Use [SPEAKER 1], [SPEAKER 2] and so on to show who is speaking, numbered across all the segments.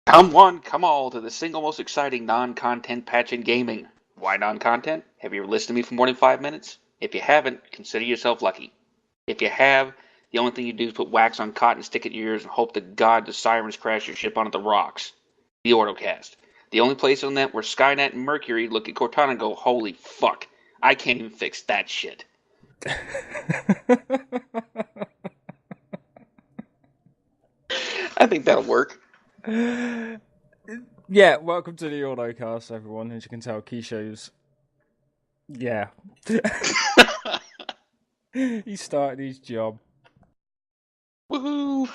[SPEAKER 1] Come one, come all to the single most exciting non-content patch in gaming. Why non-content? Have you ever listened to me for more than 5 minutes? If you haven't, consider yourself lucky. If you have, the only thing you do is put wax on cotton, stick it in your ears, and hope to God the sirens crash your ship onto the rocks. The Ordocast. The only place on that where Skynet and Mercury look at Cortana and go, holy fuck, I can't even fix that shit. I think that'll work.
[SPEAKER 2] Yeah, welcome to the Ordocast, everyone. As you can tell, Keisho's... Yeah. He started his job.
[SPEAKER 1] Woohoo!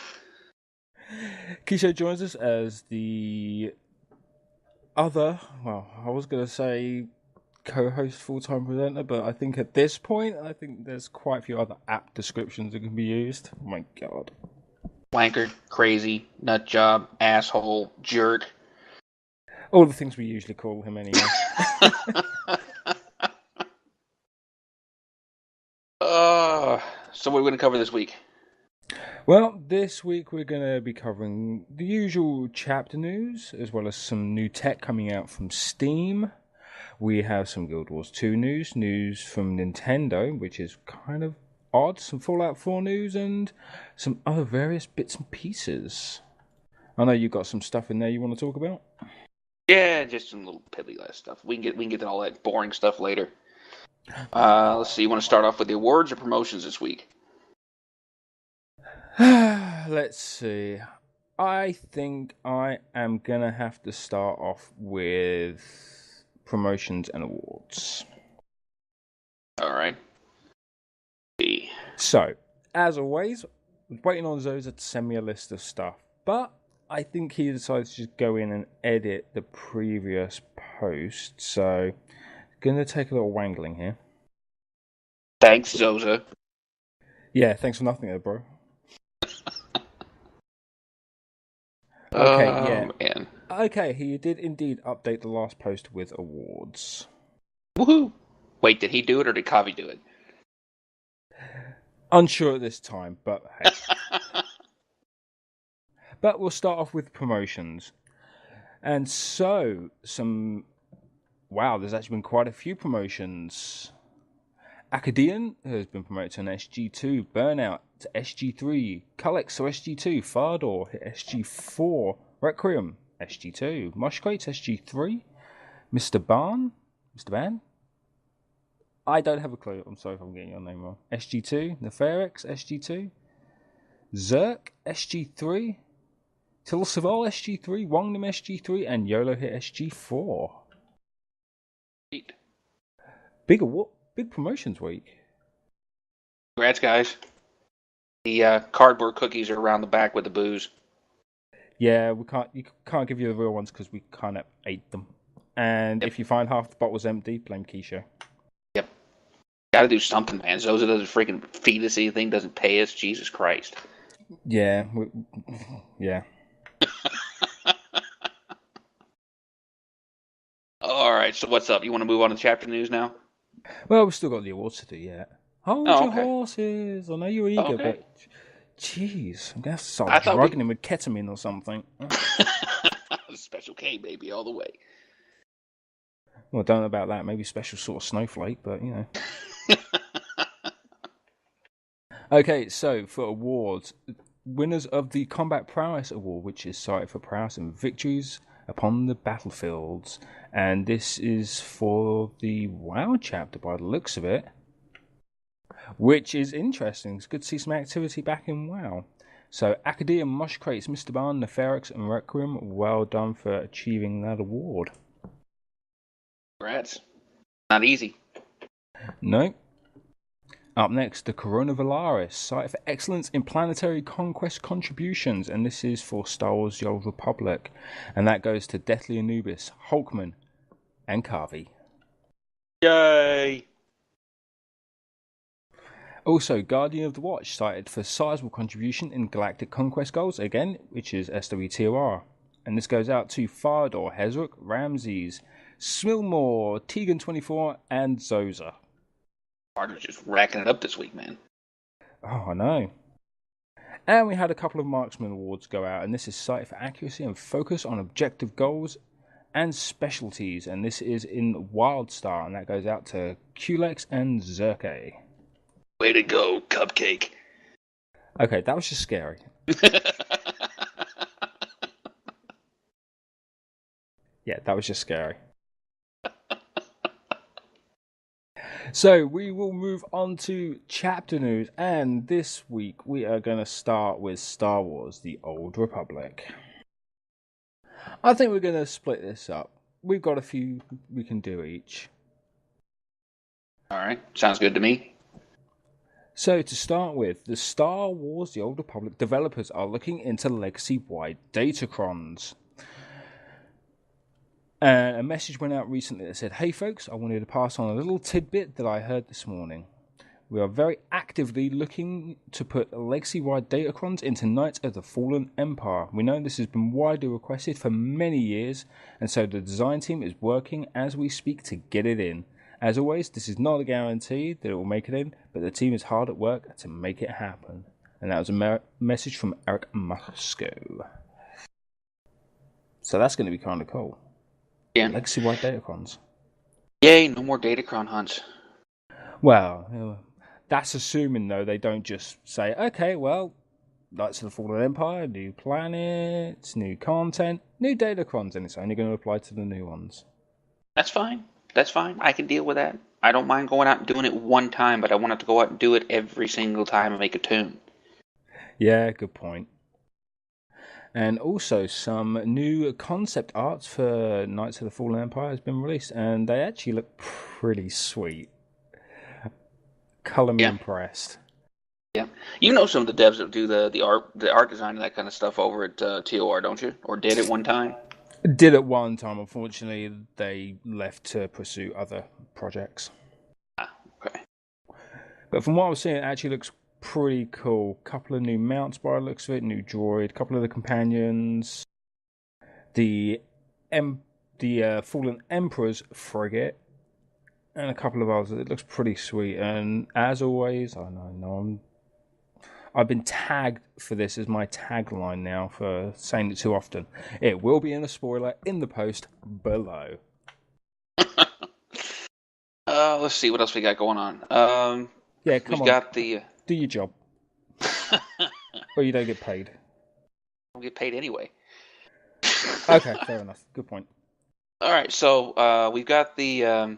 [SPEAKER 2] Keisho joins us as the other, well, I was going to say co-host, full-time presenter, but I think at this point, there's quite a few other apt descriptions that can be used. Oh my god.
[SPEAKER 1] Wanker, crazy, nut job, asshole, jerk.
[SPEAKER 2] All the things we usually call him anyway.
[SPEAKER 1] So what are we going to cover this week?
[SPEAKER 2] Well, this week we're going to be covering the usual chapter news, as well as some new tech coming out from Steam. We have some Guild Wars 2 news from Nintendo, which is kind of odd, some Fallout 4 news, and some other various bits and pieces. I know you've got some stuff in there you want to talk about?
[SPEAKER 1] Yeah, just some little piddly less stuff. We can get to all that boring stuff later. Let's see, you want to start off with the awards or promotions this week?
[SPEAKER 2] Let's see. I think I am going to have to start off with promotions and awards.
[SPEAKER 1] All right.
[SPEAKER 2] So, as always, waiting on Zoza to send me a list of stuff, but I think he decided to just go in and edit the previous post, so gonna take a little wangling here.
[SPEAKER 1] Thanks, Zoza.
[SPEAKER 2] Yeah, thanks for nothing there, bro. Okay, yeah.
[SPEAKER 1] Man.
[SPEAKER 2] Okay, he did indeed update the last post with awards.
[SPEAKER 1] Woohoo! Wait, did he do it or did Kavi do it?
[SPEAKER 2] Unsure at this time, but hey. But we'll start off with promotions. And so, wow, there's actually been quite a few promotions. Acadian has been promoted to an SG2, Burnout to SG3, Culex to SG2, Fardor hit SG4, Requiem SG2, Mushcrate SG3, Mr. Ban? I don't have a clue. I'm sorry if I'm getting your name wrong. SG2, Neferix SG2, Zerk SG3, Tilsaval SG3, Wongnam SG3, and YOLO hit SG4. Big promotions week.
[SPEAKER 1] Congrats, guys. The cardboard cookies are around the back with the booze.
[SPEAKER 2] Yeah, you can't give you the real ones because we kind of ate them. And if you find half the bottle's empty, blame Keisha.
[SPEAKER 1] Yep. Gotta do something, man. Zoza doesn't freaking feed us anything, doesn't pay us. Jesus Christ.
[SPEAKER 2] Yeah. Yeah.
[SPEAKER 1] Alright, so what's up? You want to move on to chapter news now?
[SPEAKER 2] Well, we've still got the awards to do yet. Hold your horses. I know you're eager, but jeez, I'm going to have to start drugging him with ketamine or something.
[SPEAKER 1] Special K, baby, all the way.
[SPEAKER 2] Well, I don't know about that. Maybe special sort of snowflake, but you know. Okay, so for awards, winners of the Combat Prowess Award, which is cited for prowess and victories upon the battlefields, and this is for the WoW chapter by the looks of it, which is interesting. It's good to see some activity back in WoW. So Acadian, Mushcrates, Mr. Barn, Neferix, and Requiem, well done for achieving that award.
[SPEAKER 1] Congrats. Not easy.
[SPEAKER 2] No. Up next, the Corona Valaris, cited for excellence in planetary conquest contributions, and this is for Star Wars The Old Republic, and that goes to Deathly Anubis, Hulkman, and Kavi.
[SPEAKER 1] Yay!
[SPEAKER 2] Also, Guardian of the Watch, cited for sizable contribution in Galactic Conquest goals, again, which is SWTOR, and this goes out to Fardor, Hezrook, Ramses, Smilmore, Tegan24, and Zoza.
[SPEAKER 1] Carter's just racking it up this week, man.
[SPEAKER 2] Oh, I know. And we had a couple of Marksman Awards go out, and this is cited for accuracy and focus on objective goals and specialties, and this is in Wildstar, and that goes out to Culex and Zerke.
[SPEAKER 1] Way to go, Cupcake.
[SPEAKER 2] Okay, that was just scary. Yeah, that was just scary. So we will move on to chapter news, and this week we are going to start with Star Wars: The Old Republic. I think we're going to split this up. We've got a few we can do each.
[SPEAKER 1] All right, sounds good to me.
[SPEAKER 2] So to start with, the Star Wars: The Old Republic developers are looking into legacy-wide datacrons. And a message went out recently that said, "Hey folks, I wanted to pass on a little tidbit that I heard this morning. We are very actively looking to put legacy-wide datacrons into Knights of the Fallen Empire. We know this has been widely requested for many years, and so the design team is working as we speak to get it in. As always, this is not a guarantee that it will make it in, but the team is hard at work to make it happen." And that was a message from Eric Musco. So that's going to be kind of cool.
[SPEAKER 1] Yeah.
[SPEAKER 2] Legacy-wide datacrons.
[SPEAKER 1] Yay, no more datacron hunts.
[SPEAKER 2] Well, that's assuming, though, they don't just say, okay, well, Knights of the Fallen Empire, new planets, new content, new datacrons, and it's only going to apply to the new ones.
[SPEAKER 1] That's fine. That's fine. I can deal with that. I don't mind going out and doing it one time, but I want to go out and do it every single time and make a tune.
[SPEAKER 2] Yeah, good point. And also, some new concept arts for Knights of the Fallen Empire has been released, and they actually look pretty sweet. Color me impressed.
[SPEAKER 1] Yeah, you know some of the devs that do the art design and that kind of stuff over at TOR, don't you? Or did at one time?
[SPEAKER 2] Did at one time. Unfortunately, they left to pursue other projects.
[SPEAKER 1] Ah, okay.
[SPEAKER 2] But from what I was seeing, it actually looks pretty cool. Couple of new mounts by the looks of it, new droid, couple of the companions, the Fallen Emperor's frigate, and a couple of others. It looks pretty sweet. And as always, I've been tagged for this as my tagline now for saying it too often. It will be in a spoiler in the post below.
[SPEAKER 1] Let's see what else we got going on.
[SPEAKER 2] Yeah, come on.
[SPEAKER 1] We've got the...
[SPEAKER 2] Do your job. Or you don't get paid.
[SPEAKER 1] I don't get paid anyway.
[SPEAKER 2] Okay, fair enough. Good point.
[SPEAKER 1] All right, so we've got the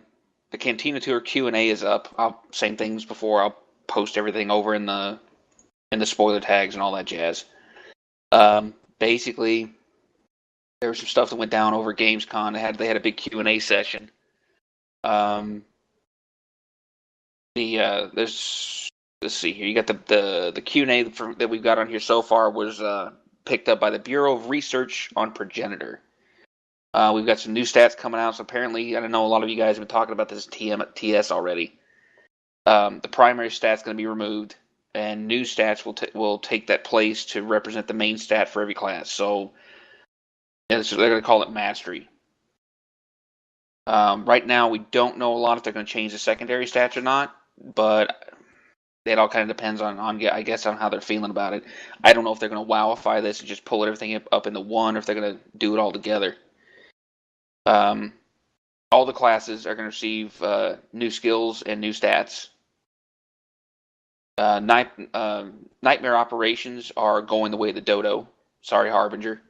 [SPEAKER 1] Cantina Tour Q&A is up. Same things before. I'll post everything over in the spoiler tags and all that jazz. Basically, there was some stuff that went down over Gamescom. They had a big Q&A session. Let's see here. You got the Q&A that we've got on here so far was picked up by the Bureau of Research on Progenitor. We've got some new stats coming out. So apparently, I know a lot of you guys have been talking about this TS already. The primary stat's going to be removed, and new stats will take that place to represent the main stat for every class. So they're going to call it Mastery. Right now, we don't know a lot if they're going to change the secondary stats or not, but it all kind of depends on I guess on how they're feeling about it. I don't know if they're going to wowify this and just pull everything up into one, or if they're going to do it all together. All the classes are going to receive new skills and new stats. Nightmare operations are going the way of the Dodo. Sorry, Harbinger.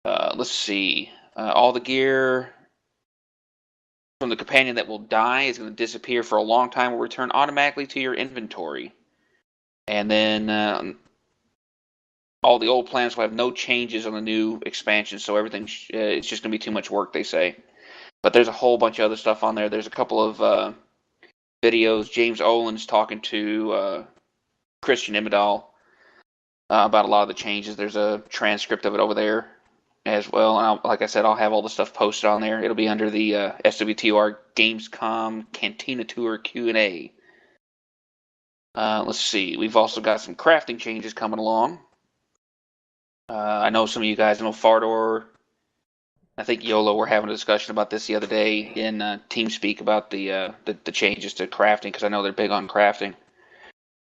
[SPEAKER 1] Let's see. All the gear from the companion that will die is going to disappear for a long time. Will return automatically to your inventory. And then all the old planets will have no changes on the new expansion. So everything, it's just going to be too much work, they say. But there's a whole bunch of other stuff on there. There's a couple of videos. James Olin's talking to Christian Imadahl about a lot of the changes. There's a transcript of it over there as well. And like I said, I'll have all the stuff posted on there. It'll be under the SWTOR Gamescom Cantina Tour Q&A. Let's see. We've also got some crafting changes coming along. I know some of you guys know Fardor. I think YOLO were having a discussion about this the other day in TeamSpeak about the changes to crafting, because I know they're big on crafting.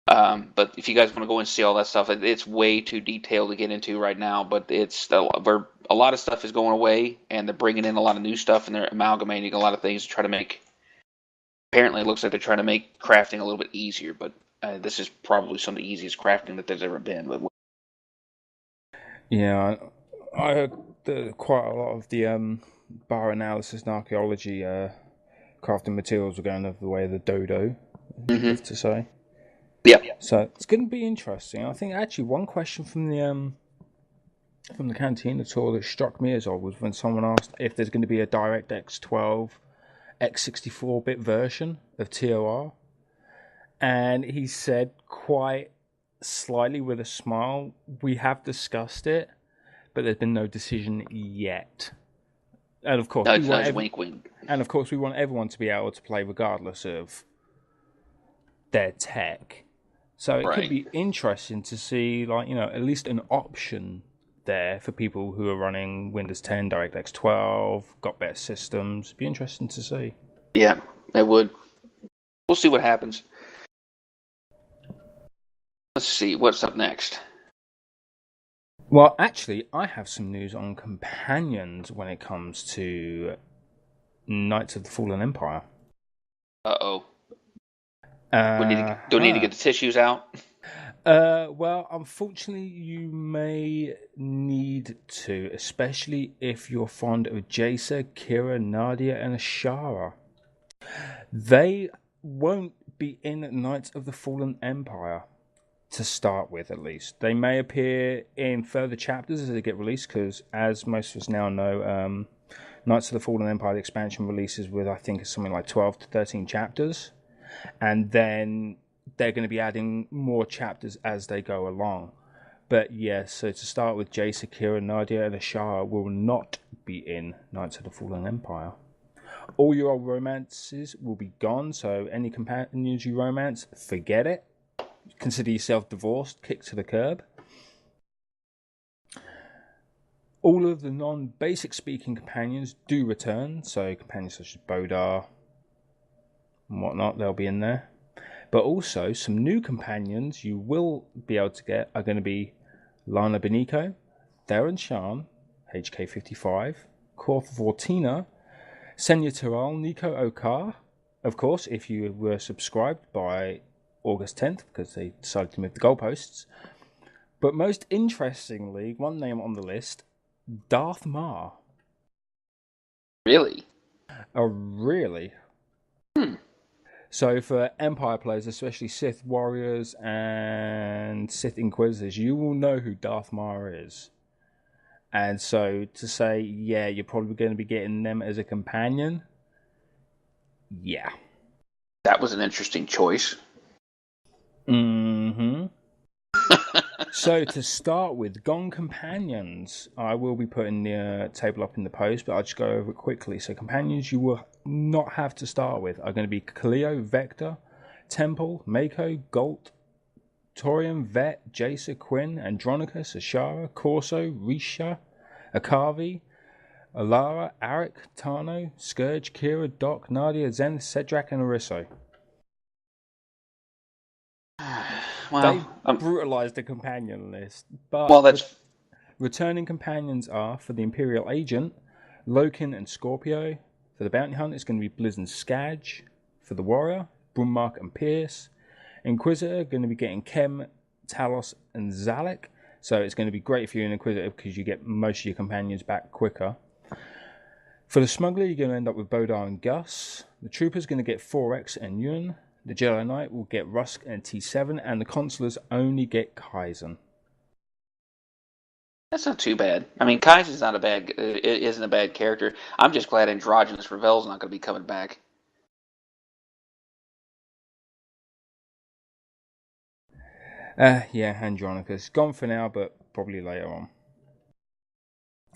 [SPEAKER 1] But if you guys want to go and see all that stuff, it's way too detailed to get into right now. But where a lot of stuff is going away, and they're bringing in a lot of new stuff, and they're amalgamating a lot of things to try to make. Apparently, it looks like they're trying to make crafting a little bit easier. But this is probably some of the easiest crafting that there's ever been. But
[SPEAKER 2] Yeah, I heard quite a lot of the bioanalysis and archaeology crafting materials were going over the way of the dodo, if to say.
[SPEAKER 1] Yeah.
[SPEAKER 2] So it's going to be interesting. I think actually one question from the cantina tour that struck me as odd was when someone asked if there's going to be a DirectX 12 x64-bit version of TOR, and he said quite slightly with a smile, "We have discussed it, but there's been no decision yet." And of course,
[SPEAKER 1] wink, wink.
[SPEAKER 2] And of course, we want everyone to be able to play regardless of their tech. So it could be interesting to see, like, at least an option there for people who are running Windows 10, DirectX 12, got better systems. Be interesting to see.
[SPEAKER 1] Yeah, it would. We'll see what happens. Let's see what's up next.
[SPEAKER 2] Well, actually, I have some news on companions when it comes to Knights of the Fallen Empire.
[SPEAKER 1] Uh-oh. Do we need to get the tissues out?
[SPEAKER 2] Well, unfortunately, you may need to, especially if you're fond of Jace, Kira, Nadia, and Ashara. They won't be in Knights of the Fallen Empire, to start with, at least. They may appear in further chapters as they get released, because, as most of us now know, Knights of the Fallen Empire, the expansion releases with, I think, something like 12 to 13 chapters. And then they're going to be adding more chapters as they go along. But yes, so to start with, Jace, Kira, Nadia, and Ashara will not be in Knights of the Fallen Empire. All your old romances will be gone, so any companions you romance, forget it. Consider yourself divorced, kicked to the curb. All of the non-basic speaking companions do return, so companions such as Bodar and whatnot, they'll be in there. But also, some new companions you will be able to get are going to be Lana Beniko, Darren Shan, HK55, Korth Vortina, Senya Tiral, Nico Okar. Of course, if you were subscribed by August 10th, because they decided to move the goalposts. But most interestingly, one name on the list, Darth Mar.
[SPEAKER 1] Really?
[SPEAKER 2] Oh, really? So for Empire players, especially Sith Warriors and Sith Inquisitors, you will know who Darth Mar is. And so to say, yeah, you're probably going to be getting them as a companion, yeah.
[SPEAKER 1] That was an interesting choice.
[SPEAKER 2] Mm-hmm. So to start with, Gone Companions, I will be putting the table up in the post, but I'll just go over it quickly. So companions you will not have to start with are going to be Cleo, Vector, Temple, Mako, Galt, Torium, Vet, Jace, Quinn, Andronicus, Ashara, Corso, Risha, Akavi, Alara, Arik, Tano, Scourge, Kira, Doc, Nadia, Zenith, Cedric, and Orisso.
[SPEAKER 1] Well,
[SPEAKER 2] they brutalized the companion list, but returning companions are for the Imperial Agent, Lokin and Scorpio. For the Bounty Hunt, it's going to be Blizz and Skadge. For the Warrior, Brummark and Pierce. Inquisitor, going to be getting Kem, Talos, and Zalek. So it's going to be great if you're an Inquisitor because you get most of your companions back quicker. For the Smuggler, you're going to end up with Bodar and Gus. The Trooper's going to get 4X and Yun. The Jedi Knight will get Rusk and T7, and the Consulars only get Kaizen.
[SPEAKER 1] That's not too bad. I mean, Kaizen's isn't a bad character. I'm just glad Androgynous Revel's not going to be coming back.
[SPEAKER 2] Yeah, Andronicus. Gone for now, but probably later on.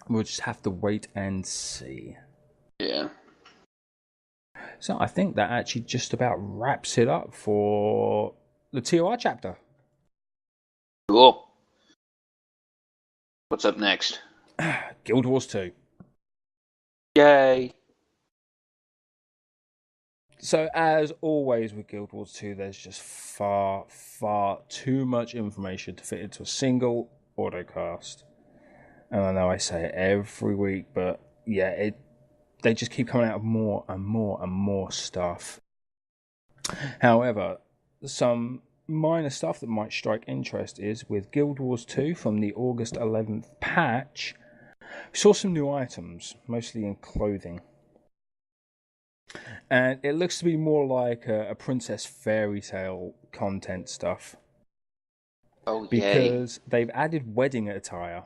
[SPEAKER 2] We'll just have to wait and see.
[SPEAKER 1] Yeah.
[SPEAKER 2] So I think that actually just about wraps it up for the TOR chapter.
[SPEAKER 1] Cool. What's up next?
[SPEAKER 2] Guild Wars 2.
[SPEAKER 1] Yay.
[SPEAKER 2] So, as always with Guild Wars 2, there's just far, far too much information to fit into a single Ordocast. And I know I say it every week, but yeah, they just keep coming out with more and more and more stuff. However, some minor stuff that might strike interest is with Guild Wars 2 from the August 11th patch, we saw some new items, mostly in clothing. And it looks to be more like a princess fairy tale content stuff.
[SPEAKER 1] Oh, yay.
[SPEAKER 2] Because they've added wedding attire.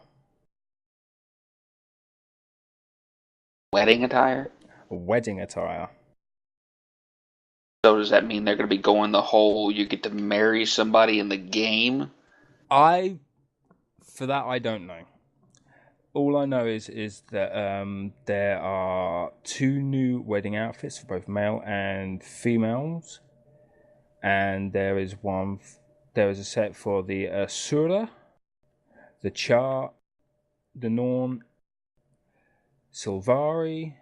[SPEAKER 1] Wedding attire?
[SPEAKER 2] Wedding attire.
[SPEAKER 1] So does that mean they're going to be going the whole you get to marry somebody in the game?
[SPEAKER 2] For that, I don't know. All I know is that there are 2 new wedding outfits for both male and females, and there is a set for the Asura, the Char, the Norn, Sylvari,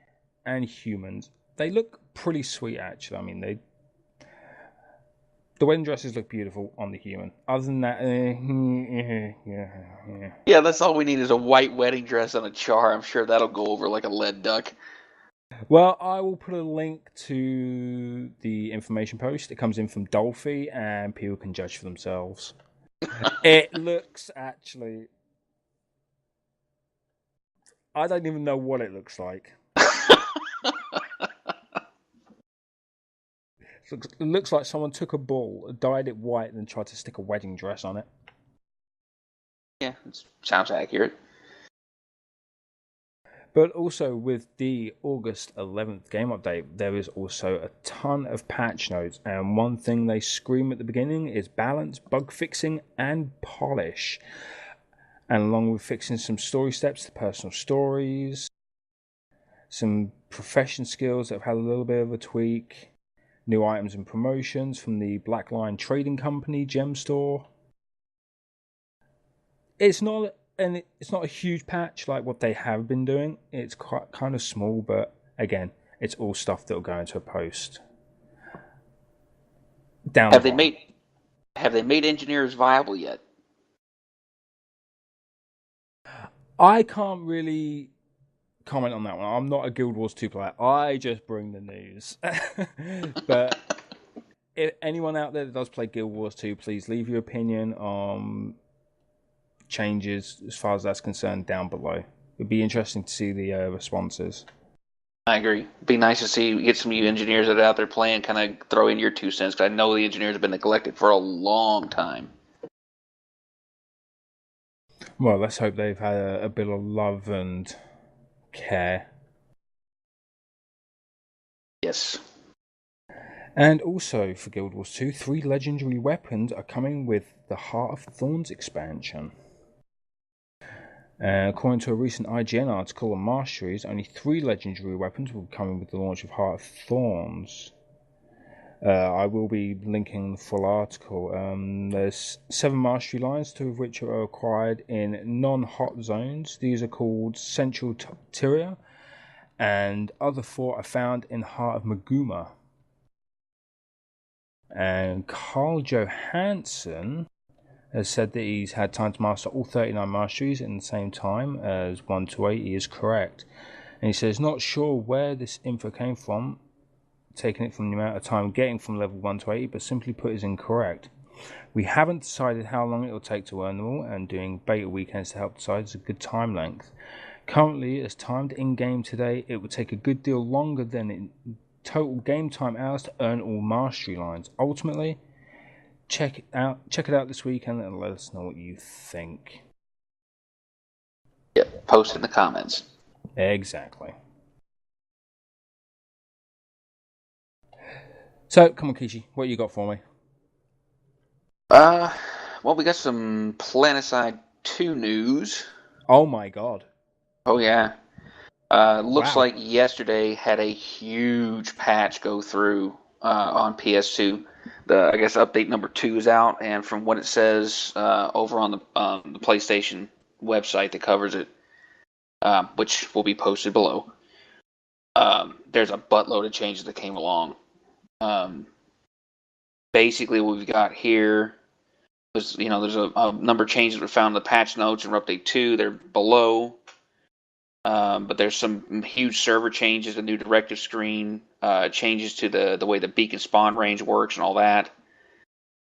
[SPEAKER 2] and humans. They look pretty sweet, actually. I mean, the wedding dresses look beautiful on the human. Other than that, yeah.
[SPEAKER 1] Yeah, that's all we need is a white wedding dress and a char. I'm sure that'll go over like a lead duck.
[SPEAKER 2] Well, I will put a link to the information post. It comes in from Dolphy, and people can judge for themselves. It looks actually... I don't even know what it looks like. It looks like someone took a bull, dyed it white, and then tried to stick a wedding dress on it.
[SPEAKER 1] Yeah, sounds accurate.
[SPEAKER 2] But also with the August 11th game update, there is also a ton of patch notes, and one thing they scream at the beginning is balance, bug fixing, and polish. And along with fixing some story steps to personal stories, some profession skills that have had a little bit of a tweak, new items and promotions from the Black Lion Trading Company gem store. It's not a huge patch like what they have been doing. It's quite kind of small, but again, it's all stuff that will go into a post.
[SPEAKER 1] Have they made engineers viable yet?
[SPEAKER 2] I can't really comment on that one. I'm not a Guild Wars 2 player. I just bring the news. But if anyone out there that does play Guild Wars 2, please leave your opinion on changes as far as that's concerned down below. It'd be interesting to see the responses.
[SPEAKER 1] I agree. It'd be nice to get some of you engineers that are out there playing kind of throw in your 2 cents, because I know the engineers have been neglected for a long time.
[SPEAKER 2] Well, let's hope they've had a bit of love and care.
[SPEAKER 1] Yes.
[SPEAKER 2] And also for Guild Wars 2, 3 legendary weapons are coming with the Heart of Thorns expansion. According to a recent IGN article on Masteries, only 3 legendary weapons will be coming with the launch of Heart of Thorns. I will be linking the full article. There's 7 mastery lines, 2 of which are acquired in non-hot zones. These are called Central Tyria, and other 4 are found in Heart of Maguma. And Carl Johansson has said that he's had time to master all 39 masteries in the same time as 1 to 8. He is correct. And he says, not sure where this info came from, taking it from the amount of time getting from level 1 to 80, but simply put is incorrect. We haven't decided how long it will take to earn them all, and doing beta weekends to help decide is a good time length. Currently, as timed in-game today, it would take a good deal longer than in total game time hours to earn all mastery lines. Ultimately, check it out this weekend and let us know what you think.
[SPEAKER 1] Yep, post in the comments.
[SPEAKER 2] Exactly. So, come on, Kishi, what you got for me?
[SPEAKER 1] Well, we got some Planetside 2 news.
[SPEAKER 2] Oh my god.
[SPEAKER 1] Oh, yeah. Looks like yesterday had a huge patch go through on PS2. I guess update number 2 is out, and from what it says over on the PlayStation website that covers it, which will be posted below, there's a buttload of changes that came along. Um, Basically, what we've got here is, there's a number of changes we found in the patch notes in Update 2. They're below. But there's some huge server changes, a new directive screen, changes to the way the beacon spawn range works and all that.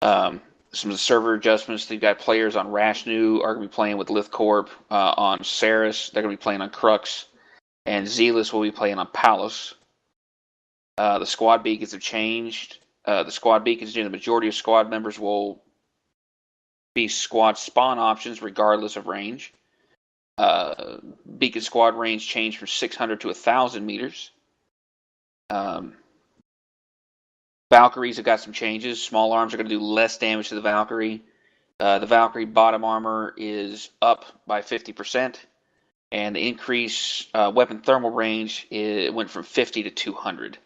[SPEAKER 1] Some of the server adjustments. They've got players on Rashnu are going to be playing with LithCorp. On Ceres, they're going to be playing on Crux. And Zealous will be playing on Pallas. The squad beacons have changed. The squad beacons, the majority of squad members will be squad spawn options regardless of range. Beacon squad range changed from 600 to 1,000 meters. Valkyries have got some changes. Small arms are going to do less damage to the Valkyrie. The Valkyrie bottom armor is up by 50%, and the increase weapon thermal range went from 50 to 200.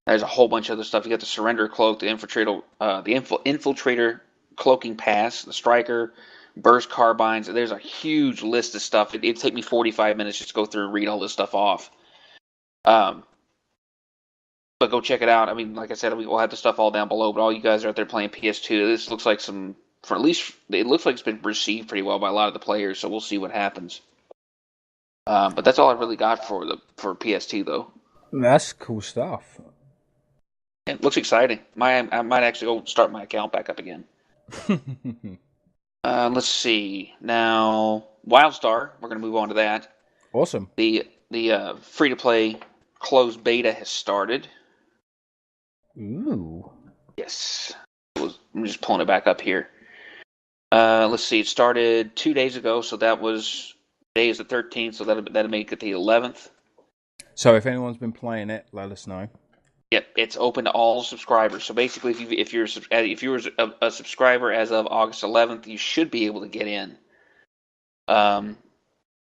[SPEAKER 1] There's a whole bunch of other stuff. You got the Surrender Cloak, the Infiltrator Cloaking Pass, the Striker, Burst Carbines. There's a huge list of stuff. It'd take me 45 minutes just to go through and read all this stuff off. But go check it out. I mean, like I said, we'll have the stuff all down below, but all you guys are out there playing PS2, this looks like it looks like it's been received pretty well by a lot of the players, so we'll see what happens. But that's all I really got for PS2, though.
[SPEAKER 2] That's cool stuff.
[SPEAKER 1] It looks exciting. I might actually go start my account back up again. Let's see. Now, WildStar, we're going to move on to that.
[SPEAKER 2] Awesome.
[SPEAKER 1] The free-to-play closed beta has started.
[SPEAKER 2] Ooh.
[SPEAKER 1] Yes. I'm just pulling it back up here. Let's see. It started 2 days ago, so that was today is the 13th, so that'll make it the 11th.
[SPEAKER 2] So if anyone's been playing it, let us know.
[SPEAKER 1] Yep, it's open to all subscribers. So basically, if you're a subscriber as of August 11th, you should be able to get in. One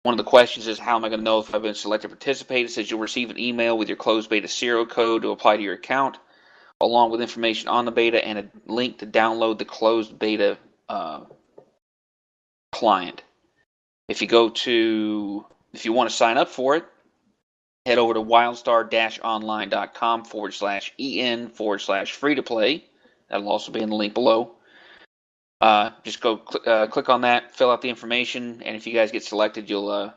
[SPEAKER 1] of the questions is, how am I going to know if I've been selected to participate? It says you'll receive an email with your closed beta serial code to apply to your account, along with information on the beta and a link to download the closed beta client. If you want to sign up for it, head over to wildstar-online.com/en/free-to-play. That'll also be in the link below. Just go click on that, fill out the information, and if you guys get selected, you'll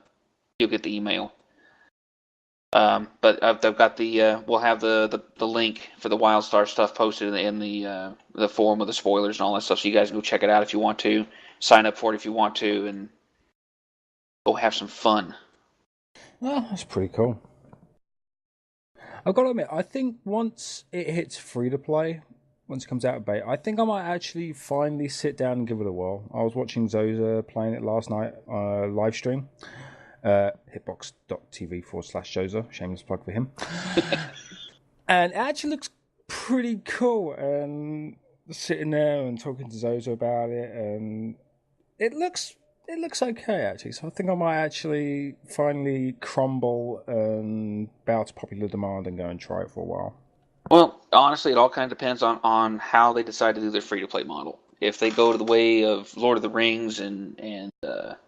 [SPEAKER 1] get the email. But I've got we'll have the link for the WildStar stuff posted in the forum with the spoilers and all that stuff, so you guys can go check it out if you want to. Sign up for it if you want to, and go have some fun.
[SPEAKER 2] Well, that's pretty cool. I've got to admit, I think once it hits free-to-play, once it comes out of beta, I think I might actually finally sit down and give it a whirl. I was watching Zoza playing it last night, live stream. Hitbox.tv/Zoza, shameless plug for him. And it actually looks pretty cool. And sitting there and talking to Zoza about it, and it looks okay, actually. So I think I might actually finally crumble and bow to popular demand and go and try it for a while.
[SPEAKER 1] Well, honestly, it all kind of depends on how they decide to do their free-to-play model. If they go to the way of Lord of the Rings and Star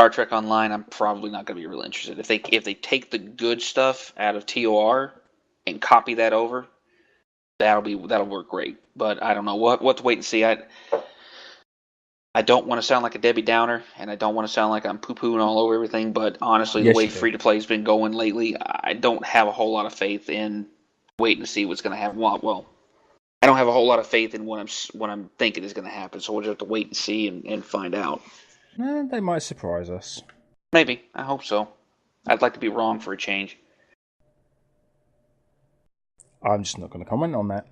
[SPEAKER 1] Trek Online, I'm probably not going to be real interested. If they take the good stuff out of TOR and copy that over, that'll work great. But I don't know. We'll have to wait and see. I don't want to sound like a Debbie Downer, and I don't want to sound like I'm poo-pooing all over everything, but honestly, the way free-to-play has been going lately, I don't have a whole lot of faith in waiting to see what's going to happen. Well, I don't have a whole lot of faith in what I'm thinking is going to happen, so we'll just have to wait and see and find out.
[SPEAKER 2] They might surprise us.
[SPEAKER 1] Maybe. I hope so. I'd like to be wrong for a change.
[SPEAKER 2] I'm just not going to comment on that.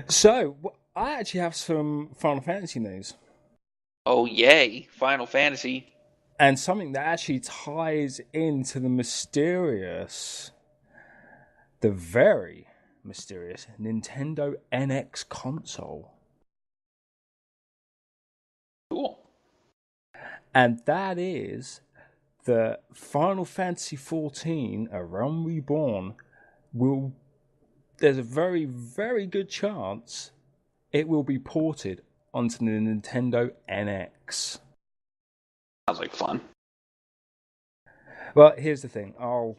[SPEAKER 2] So, I actually have some Final Fantasy news.
[SPEAKER 1] Oh, yay. Final Fantasy.
[SPEAKER 2] And something that actually ties into the very mysterious Nintendo NX console.
[SPEAKER 1] Cool.
[SPEAKER 2] And that is the Final Fantasy XIV, A Realm Reborn, there's a very, very good chance it will be ported onto the Nintendo NX.
[SPEAKER 1] Sounds like fun.
[SPEAKER 2] Well, here's the thing. I'll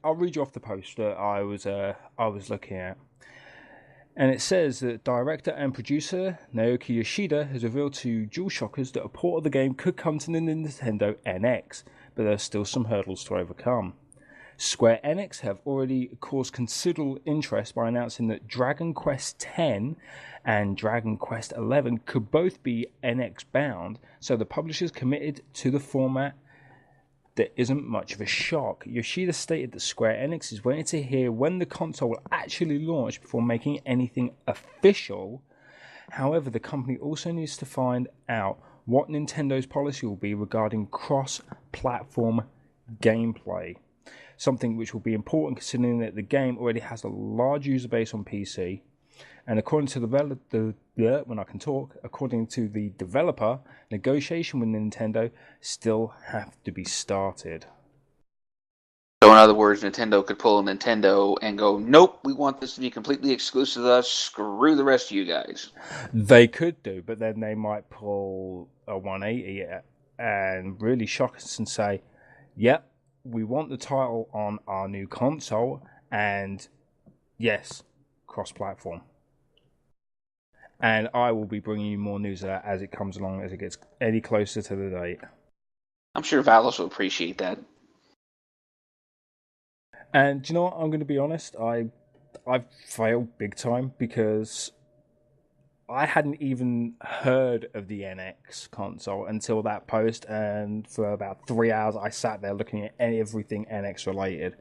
[SPEAKER 2] I'll read you off the post that I was looking at. And it says that director and producer Naoki Yoshida has revealed to DualShockers that a port of the game could come to the Nintendo NX, but there are still some hurdles to overcome. Square Enix have already caused considerable interest by announcing that Dragon Quest X and Dragon Quest XI could both be NX bound, so the publishers committed to the format. There isn't much of a shock. Yoshida stated that Square Enix is waiting to hear when the console will actually launch before making anything official. However, the company also needs to find out what Nintendo's policy will be regarding cross-platform gameplay, something which will be important considering that the game already has a large user base on PC. And according to according to the developer, negotiation with Nintendo still have to be started.
[SPEAKER 1] So in other words, Nintendo could pull a Nintendo and go, nope, we want this to be completely exclusive to us, screw the rest of you guys.
[SPEAKER 2] They could do, but then they might pull a 180 and really shock us and say, yep, we want the title on our new console, and yes, cross-platform. And I will be bringing you more news of that as it comes along, as it gets any closer to the date.
[SPEAKER 1] I'm sure Valos will appreciate that.
[SPEAKER 2] And do you know what? I'm going to be honest. I've failed big time because I hadn't even heard of the NX console until that post, and for about 3 hours I sat there looking at everything NX related.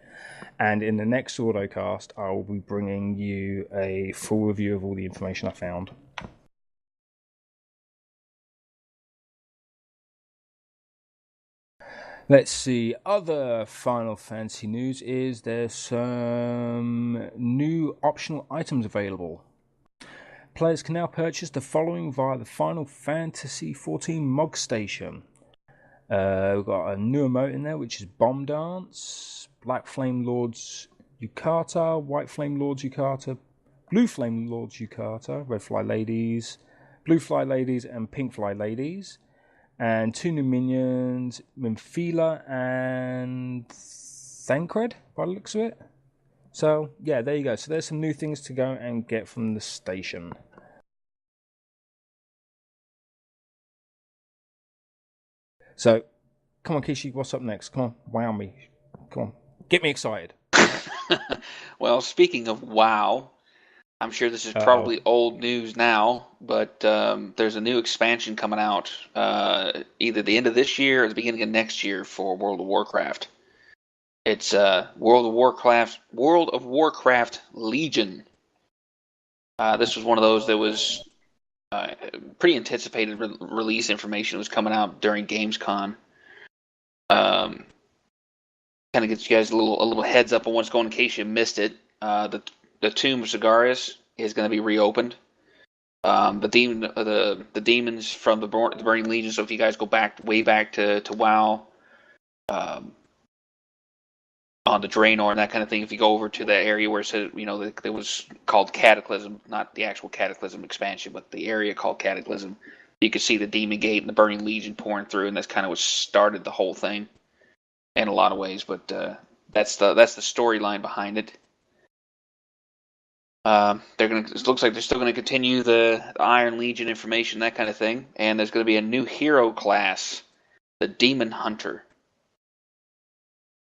[SPEAKER 2] And in the next Ordocast, I will be bringing you a full review of all the information I found. Let's see. Other Final Fantasy news is there's some new optional items available. Players can now purchase the following via the Final Fantasy XIV Mog Station. We've got a new emote in there, which is Bomb Dance, Black Flame Lords Yukata, White Flame Lords Yukata, Blue Flame Lords Yukata, Red Fly Ladies, Blue Fly Ladies, and Pink Fly Ladies. And 2 new minions, Minfila and Thancred, by the looks of it. So, yeah, there you go. So there's some new things to go and get from the station. So, come on, Kishi, what's up next? Come on, wow me. Come on, get me excited.
[SPEAKER 1] Well, speaking of WoW, I'm sure this is probably old news now, but there's a new expansion coming out either the end of this year or the beginning of next year for World of Warcraft. It's World of Warcraft Legion. This was one of those that was pretty anticipated release information. It was coming out during Gamescom. Kind of gets you guys a little heads up on what's going on in case you missed it. The Tomb of Sagaris is going to be reopened. The demons from the Burning Legion. So if you guys go way back to WoW, on the Draenor and that kind of thing, if you go over to that area where it said, it was called Cataclysm, not the actual Cataclysm expansion, but the area called Cataclysm, you could see the Demon Gate and the Burning Legion pouring through, and that's kind of what started the whole thing in a lot of ways. But that's the storyline behind it. It looks like they're still gonna continue the Iron Legion information, that kind of thing, and there's gonna be a new hero class, the Demon Hunter.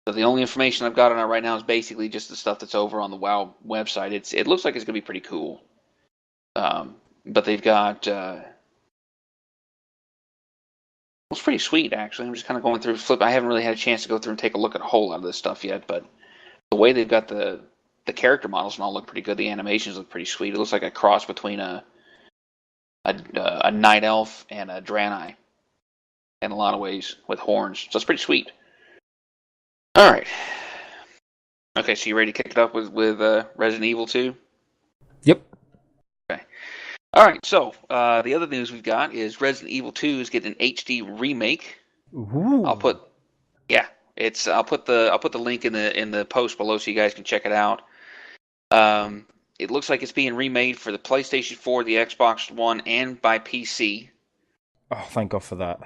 [SPEAKER 1] So the only information I've got on it right now is basically just the stuff that's over on the WoW website. It looks like it's gonna be pretty cool. But they've got it's pretty sweet actually. I'm just kind of going through flip. I haven't really had a chance to go through and take a look at a whole lot of this stuff yet, but the way they've got the character models and all look pretty good. The animations look pretty sweet. It looks like a cross between a night elf and a Draenei in a lot of ways with horns. So it's pretty sweet. All right. Okay, so you ready to kick it up with Resident Evil 2?
[SPEAKER 2] Yep.
[SPEAKER 1] Okay. All right. So the other news we've got is Resident Evil 2 is getting an HD remake.
[SPEAKER 2] Ooh.
[SPEAKER 1] I'll put the link in the post below so you guys can check it out. It looks like it's being remade for the PlayStation 4, the Xbox One, and by PC.
[SPEAKER 2] Oh, thank God for that.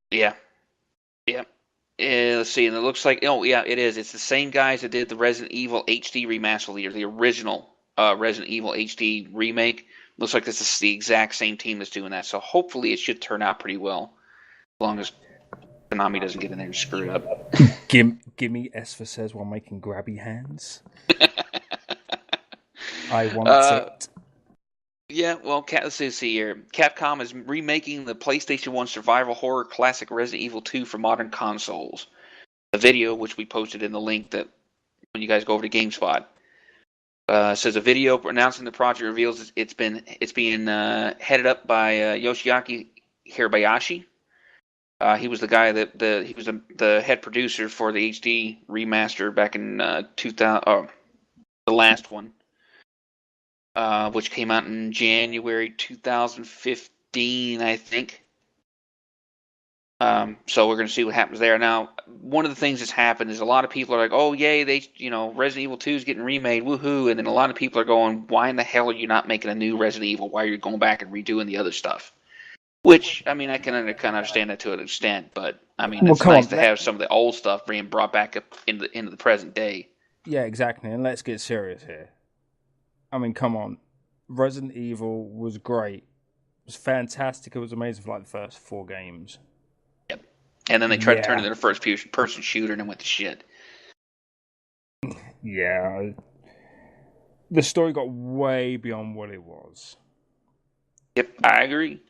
[SPEAKER 1] Yeah. let's see, and it looks like, oh yeah, it is. It's the same guys that did the Resident Evil HD remaster, the original Resident Evil HD remake. Looks like this is the exact same team that's doing that. So hopefully it should turn out pretty well, as long as Konami doesn't get in there and screw it up.
[SPEAKER 2] Gimme Esper says while making grabby hands. I want it.
[SPEAKER 1] Yeah, well, let's see here. Capcom is remaking the PlayStation 1 survival horror classic Resident Evil 2 for modern consoles. The video, which we posted in the link that when you guys go over to GameSpot, says a video announcing the project reveals it's being headed up by Yoshiaki Hirabayashi. He was the guy he was the head producer for the HD remaster back in 2000, the last one. Which came out in January 2015, I think. So we're going to see what happens there. Now, one of the things that's happened is a lot of people are like, "Oh, yay! Resident Evil 2 is getting remade, woohoo!" And then a lot of people are going, "Why in the hell are you not making a new Resident Evil? Why are you going back and redoing the other stuff?" Which, I mean, I can kind of understand that to an extent, but I mean, it's nice to have some of the old stuff being brought back up into the present day.
[SPEAKER 2] Yeah, exactly. And let's get serious here. I mean, come on. Resident Evil was great. It was fantastic. It was amazing for like the first 4 games.
[SPEAKER 1] Yep. And then they tried to turn it into a first-person shooter and it went to shit.
[SPEAKER 2] Yeah. The story got way beyond what it was.
[SPEAKER 1] Yep, I agree.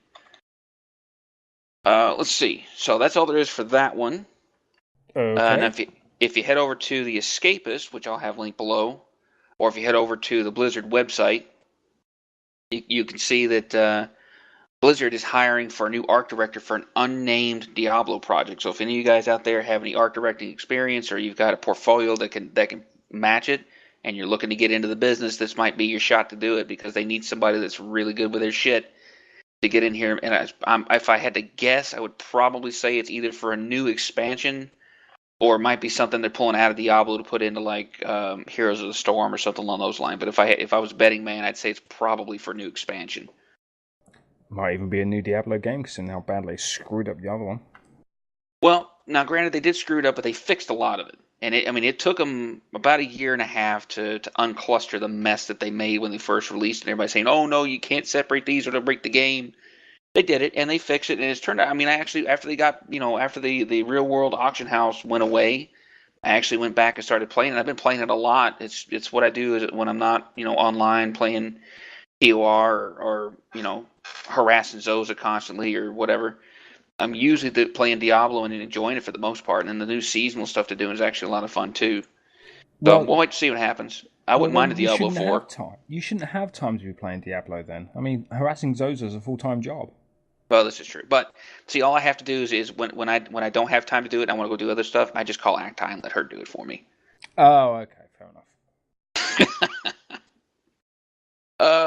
[SPEAKER 1] Let's see. So that's all there is for that one.
[SPEAKER 2] Okay.
[SPEAKER 1] And if you head over to The Escapist, which I'll have linked below, or if you head over to the Blizzard website, you can see that Blizzard is hiring for a new art director for an unnamed Diablo project. So if any of you guys out there have any art directing experience, or you've got a portfolio that can match it, and you're looking to get into the business, this might be your shot to do it, because they need somebody that's really good with their shit to get in here. And if I had to guess, I would probably say it's either for a new expansion, or it might be something they're pulling out of Diablo to put into like Heroes of the Storm or something along those lines. But if I was a betting man, I'd say it's probably for a new expansion.
[SPEAKER 2] Might even be a new Diablo game, because of how badly they screwed up the other one.
[SPEAKER 1] Well, now granted, they did screw it up, but they fixed a lot of it. And it took them about a year and a half to uncluster the mess that they made when they first released it. Everybody saying, "Oh no, you can't separate these or they'll break the game." They did it, and they fixed it, and it's turned out. I mean, I actually, after the real world auction house went away, I actually went back and started playing it. I've been playing it a lot. It's what I do is when I'm not online playing TOR or harassing Zoza constantly or whatever. I'm usually playing Diablo and enjoying it for the most part, and then the new seasonal stuff they're doing is actually a lot of fun too. So we'll wait to see what happens. I wouldn't mind a Diablo 4.
[SPEAKER 2] You shouldn't have time to be playing Diablo then. I mean, harassing Zoza is a full-time job.
[SPEAKER 1] Well, this is true. But see, all I have to do is when I don't have time to do it, I want to go do other stuff, I just call Acti and let her do it for me.
[SPEAKER 2] Oh, okay, fair
[SPEAKER 1] enough.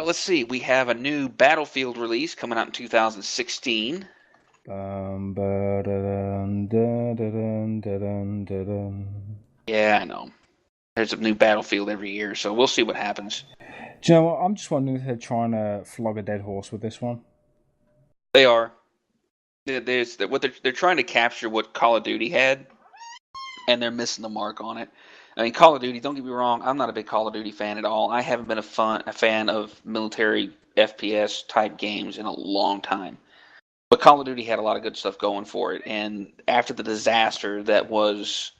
[SPEAKER 1] Let's see. We have a new Battlefield release coming out in 2016. Yeah, I know. There's a new Battlefield every year, so we'll see what happens.
[SPEAKER 2] Do you know what? I'm just wondering if they're trying to flog a dead horse with this one.
[SPEAKER 1] They are. They're trying to capture what Call of Duty had, and they're missing the mark on it. I mean, Call of Duty, don't get me wrong, I'm not a big Call of Duty fan at all. I haven't been a fan of military FPS type games in a long time. But Call of Duty had a lot of good stuff going for it, and after the disaster that was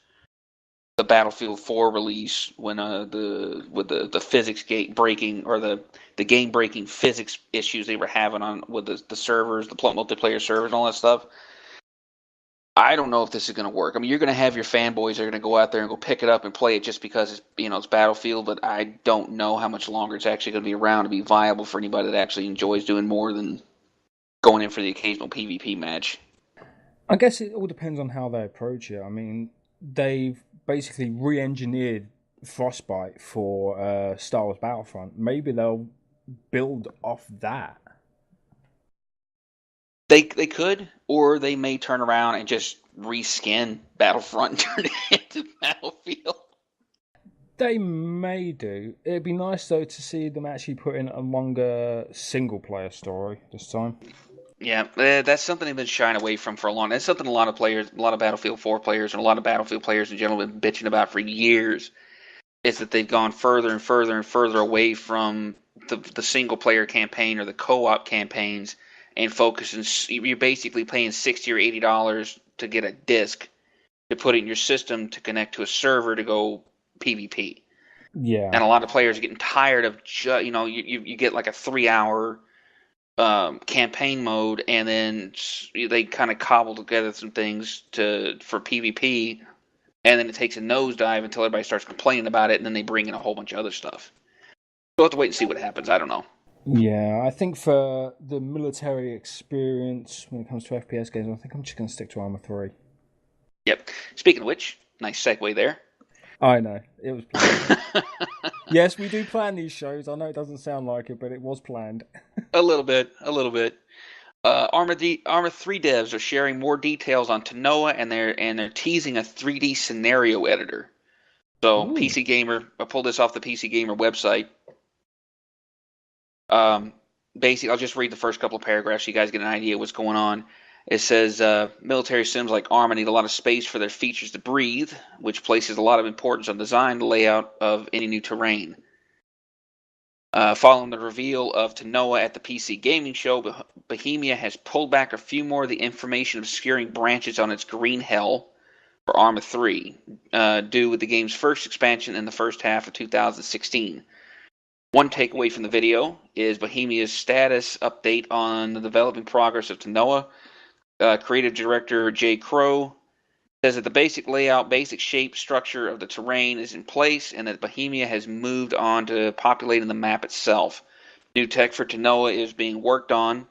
[SPEAKER 1] the Battlefield 4 release, when the physics gate breaking or the game breaking physics issues they were having with the servers, the multiplayer servers, and all that stuff, I don't know if this is going to work. I mean, you're going to have your fanboys that are going to go out there and go pick it up and play it just because it's Battlefield, but I don't know how much longer it's actually going to be around to be viable for anybody that actually enjoys doing more than going in for the occasional PvP match.
[SPEAKER 2] I guess it all depends on how they approach it. I mean, they've basically re-engineered Frostbite for Star Wars Battlefront. Maybe they'll build off that.
[SPEAKER 1] They could, or they may turn around and just reskin Battlefront and turn it into Battlefield.
[SPEAKER 2] They may do. It'd be nice, though, to see them actually put in a longer single-player story this time.
[SPEAKER 1] Yeah, that's something they've been shying away from for a long. That's something a lot of players, a lot of Battlefield 4 players, and a lot of Battlefield players in general have been bitching about for years. Is that they've gone further and further and further away from the single player campaign or the co-op campaigns, and focusing. You're basically paying $60 or $80 to get a disc to put it in your system to connect to a server to go PvP.
[SPEAKER 2] Yeah.
[SPEAKER 1] And a lot of players are getting tired of you get like a 3 hour campaign mode, and then they kind of cobble together some things for PvP, and then it takes a nosedive until everybody starts complaining about it, and then they bring in a whole bunch of other stuff. We'll have to wait and see what happens. I don't know.
[SPEAKER 2] Yeah, I think for the military experience when it comes to FPS games, I think I'm just going to stick to Arma 3.
[SPEAKER 1] Yep. Speaking of which, nice segue there.
[SPEAKER 2] I know. It was planned. Yes, we do plan these shows. I know it doesn't sound like it, but it was planned.
[SPEAKER 1] A little bit. Arma 3 devs are sharing more details on Tanoa, and they're teasing a 3D scenario editor. So
[SPEAKER 2] Ooh.
[SPEAKER 1] PC Gamer, I pulled this off the PC Gamer website. Basically, I'll just read the first couple of paragraphs so you guys get an idea of what's going on. It says, military sims like Arma need a lot of space for their features to breathe, which places a lot of importance on design and layout of any new terrain. Following the reveal of Tanoa at the PC Gaming Show, Bohemia has pulled back a few more of the information obscuring branches on its green hell for Arma 3, due with the game's first expansion in the first half of 2016. One takeaway from the video is Bohemia's status update on the developing progress of Tanoa. Creative director Jay Crow says that the basic layout, basic shape, structure of the terrain is in place, and that Bohemia has moved on to populating the map itself. New tech for Tanoa is being worked on.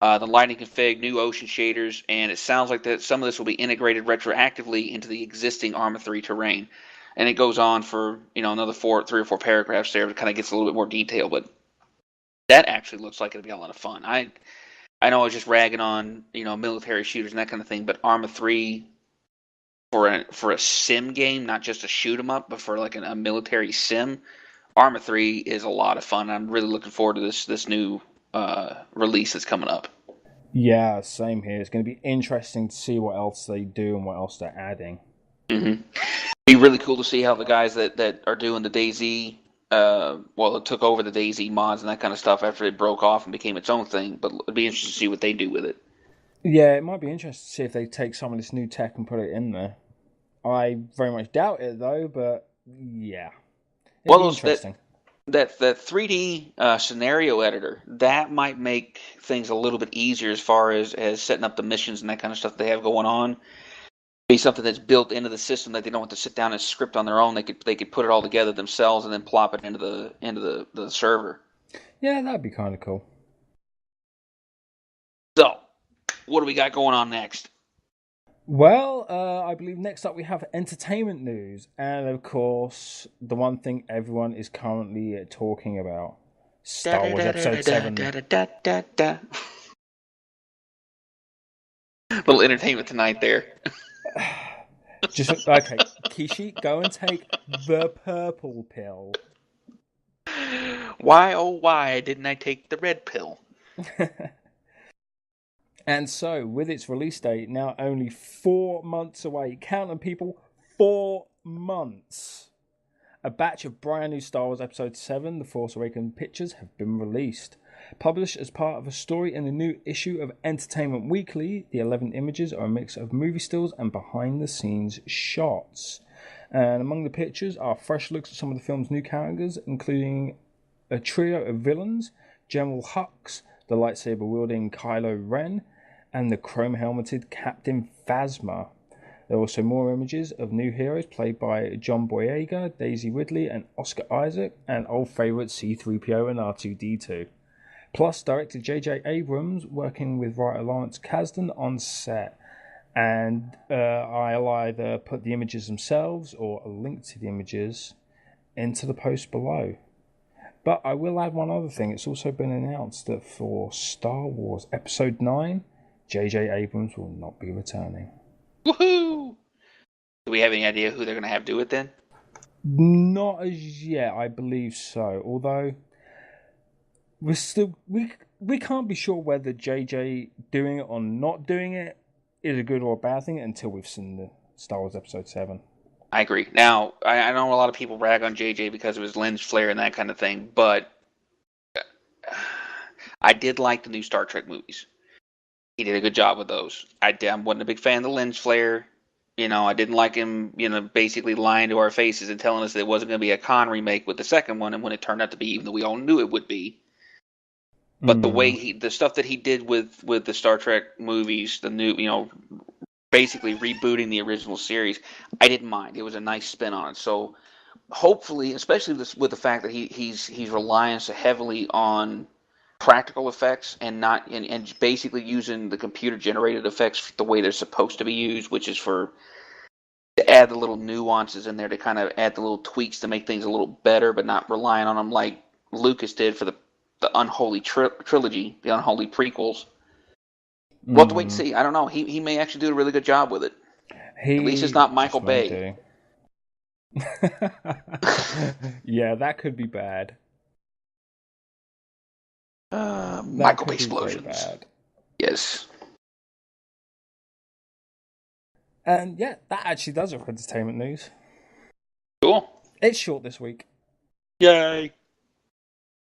[SPEAKER 1] The lighting config, new ocean shaders, and it sounds like that some of this will be integrated retroactively into the existing Arma 3 terrain. And it goes on for another 3 or 4 paragraphs there. It kind of gets a little bit more detail, but that actually looks like it'll be a lot of fun. I know I was just ragging on military shooters and that kind of thing, but Arma 3 for a sim game, not just a shoot 'em up, but for like a military sim, Arma 3 is a lot of fun. I'm really looking forward to this new release that's coming up.
[SPEAKER 2] Yeah, same here. It's going to be interesting to see what else they do and what else they're adding.
[SPEAKER 1] Mm-hmm. It'd be really cool to see how the guys that are doing the DayZ, it took over the DayZ mods and that kind of stuff after it broke off and became its own thing. But it'd be interesting to see what they do with it.
[SPEAKER 2] Yeah, it might be interesting to see if they take some of this new tech and put it in there. I very much doubt it, though, but yeah. It'd be interesting.
[SPEAKER 1] That 3D scenario editor, that might make things a little bit easier as far as setting up the missions and that kind of stuff they have going on. Be something that's built into the system that they don't have to sit down and script on their own. They could put it all together themselves and then plop it into the server.
[SPEAKER 2] Yeah, that'd be kind of cool.
[SPEAKER 1] So, what do we got going on next?
[SPEAKER 2] Well, I believe next up we have entertainment news, and of course, the one thing everyone is currently talking about: Star Wars Episode 7.
[SPEAKER 1] Little entertainment tonight there.
[SPEAKER 2] Just okay, Kishi, go and take the purple pill.
[SPEAKER 1] Why, oh why didn't I take the red pill?
[SPEAKER 2] And so, with its release date now only 4 months away, count them people, 4 months, a batch of brand new Star Wars Episode 7, The Force Awakens pictures have been released. Published as part of a story in the new issue of Entertainment Weekly, the 11 images are a mix of movie stills and behind-the-scenes shots. And among the pictures are fresh looks at some of the film's new characters, including a trio of villains, General Hux, the lightsaber-wielding Kylo Ren, and the chrome-helmeted Captain Phasma. There are also more images of new heroes played by John Boyega, Daisy Ridley, and Oscar Isaac, and old favourite C-3PO and R2-D2. Plus, director J.J. Abrams working with writer Lawrence Kasdan on set. And I'll either put the images themselves or a link to the images into the post below. But I will add one other thing. It's also been announced that for Star Wars Episode 9, J.J. Abrams will not be returning.
[SPEAKER 1] Woohoo! Do we have any idea who they're going to have do it then?
[SPEAKER 2] Not as yet, I believe so. Although, we can't be sure whether JJ doing it or not doing it is a good or a bad thing until we've seen the Star Wars Episode 7.
[SPEAKER 1] I agree. Now, I know a lot of people rag on JJ because of his lens flare and that kind of thing, but I did like the new Star Trek movies. He did a good job with those. I wasn't a big fan of the lens flare. I didn't like him, basically lying to our faces and telling us that it wasn't going to be a Khan remake with the second one, and when it turned out to be, even though we all knew it would be. But the stuff that he did with the Star Trek movies, the new, basically rebooting the original series, I didn't mind. It was a nice spin on it. So hopefully, especially with the fact that he's relying so heavily on practical effects and not and basically using the computer generated effects the way they're supposed to be used, which is to add the little nuances in there, to kind of add the little tweaks to make things a little better, but not relying on them like Lucas did for the unholy trilogy, the unholy prequels. We'll have to wait and see. I don't know. He may actually do a really good job with it. At least it's not Michael Bay.
[SPEAKER 2] Yeah, that could be bad.
[SPEAKER 1] Michael Bay explosions. Yes.
[SPEAKER 2] And yeah, that actually does it for entertainment news.
[SPEAKER 1] Cool.
[SPEAKER 2] It's short this week.
[SPEAKER 1] Yay.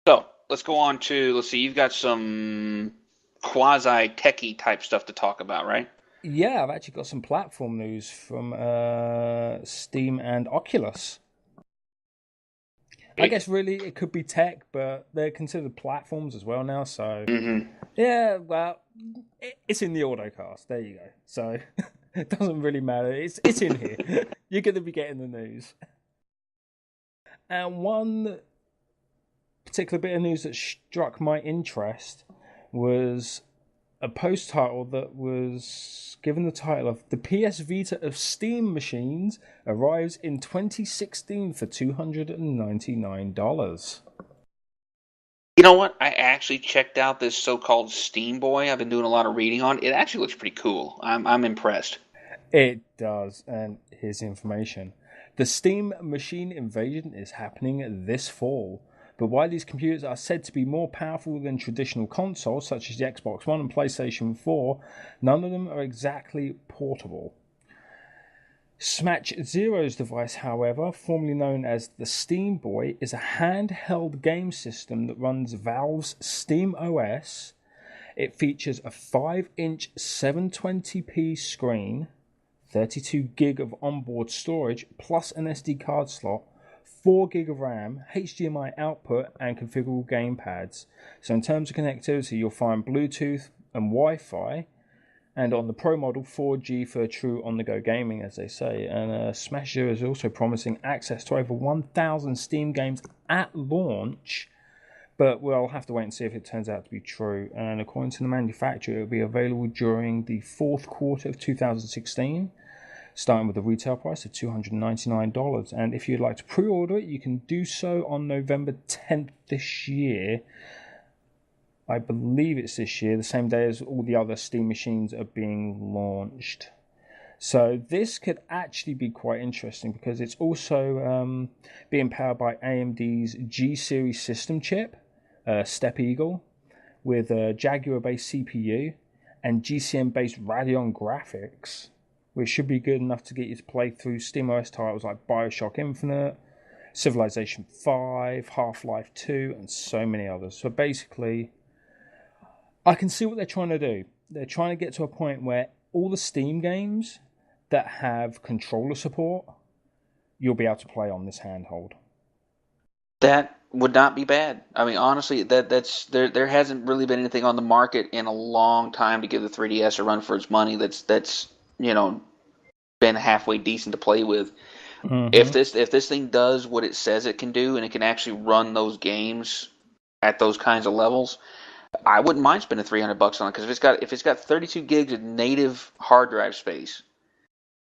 [SPEAKER 1] So, let's go on to, let's see, you've got some quasi-techie type stuff to talk about, right?
[SPEAKER 2] Yeah, I've actually got some platform news from Steam and Oculus. I guess really it could be tech, but they're considered platforms as well now, so... Yeah, well, it's in the Ordocast. There you go. So, it doesn't really matter. It's in here. You're going to be getting the news. And one particular bit of news that struck my interest was a post title that was given the title of "The PS Vita of Steam Machines Arrives in 2016 for $299.
[SPEAKER 1] You know what? I actually checked out this so-called Steam Boy. I've been doing a lot of reading on. It actually looks pretty cool. I'm impressed.
[SPEAKER 2] It does, and here's the information. The Steam machine invasion is happening this fall. But while these computers are said to be more powerful than traditional consoles, such as the Xbox One and PlayStation 4, none of them are exactly portable. Smash Zero's device, however, formerly known as the Steam Boy, is a handheld game system that runs Valve's Steam OS. It features a 5-inch 720p screen, 32 gig of onboard storage, plus an SD card slot, 4 gig of RAM, HDMI output, and configurable gamepads. So in terms of connectivity, you'll find Bluetooth and Wi-Fi, and on the Pro model, 4G for true on-the-go gaming, as they say. And Smash Zero is also promising access to over 1,000 Steam games at launch, but we'll have to wait and see if it turns out to be true. And according to the manufacturer, it will be available during the fourth quarter of 2016. Starting with a retail price of $299. And if you'd like to pre-order it, you can do so on November 10th this year. I believe it's this year, the same day as all the other Steam machines are being launched. So this could actually be quite interesting because it's also being powered by AMD's G-Series system chip, Step Eagle, with a Jaguar-based CPU and GCN-based Radeon graphics, which should be good enough to get you to play through SteamOS titles like Bioshock Infinite, Civilization 5, Half-Life 2, and so many others. So basically, I can see what they're trying to do. They're trying to get to a point where all the Steam games that have controller support, you'll be able to play on this handheld.
[SPEAKER 1] That would not be bad. I mean, honestly, that's there hasn't really been anything on the market in a long time to give the 3DS a run for its money. That's been halfway decent to play with. Mm-hmm. If this thing does what it says it can do, and it can actually run those games at those kinds of levels, I wouldn't mind spending $300 on it, because if it's got 32 gigs of native hard drive space,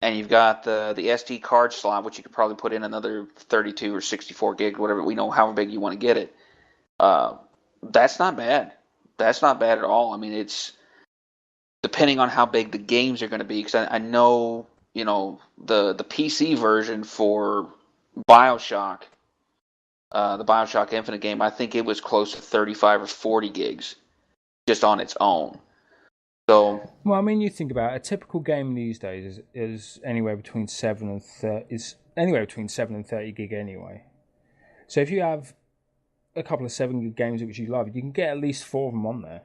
[SPEAKER 1] and you've got the SD card slot, which you could probably put in another 32 or 64 gig, whatever, however big you want to get it. That's not bad. That's not bad at all. I mean, it's depending on how big the games are going to be, because I know, the PC version for Bioshock the Bioshock Infinite game, I think it was close to 35 or 40 gigs just on its own. So,
[SPEAKER 2] Well, I mean, you think about it, a typical game these days is anywhere between 7 and 30 gig anyway. So if you have a couple of 7 gig games which you love, you can get at least 4 of them on there.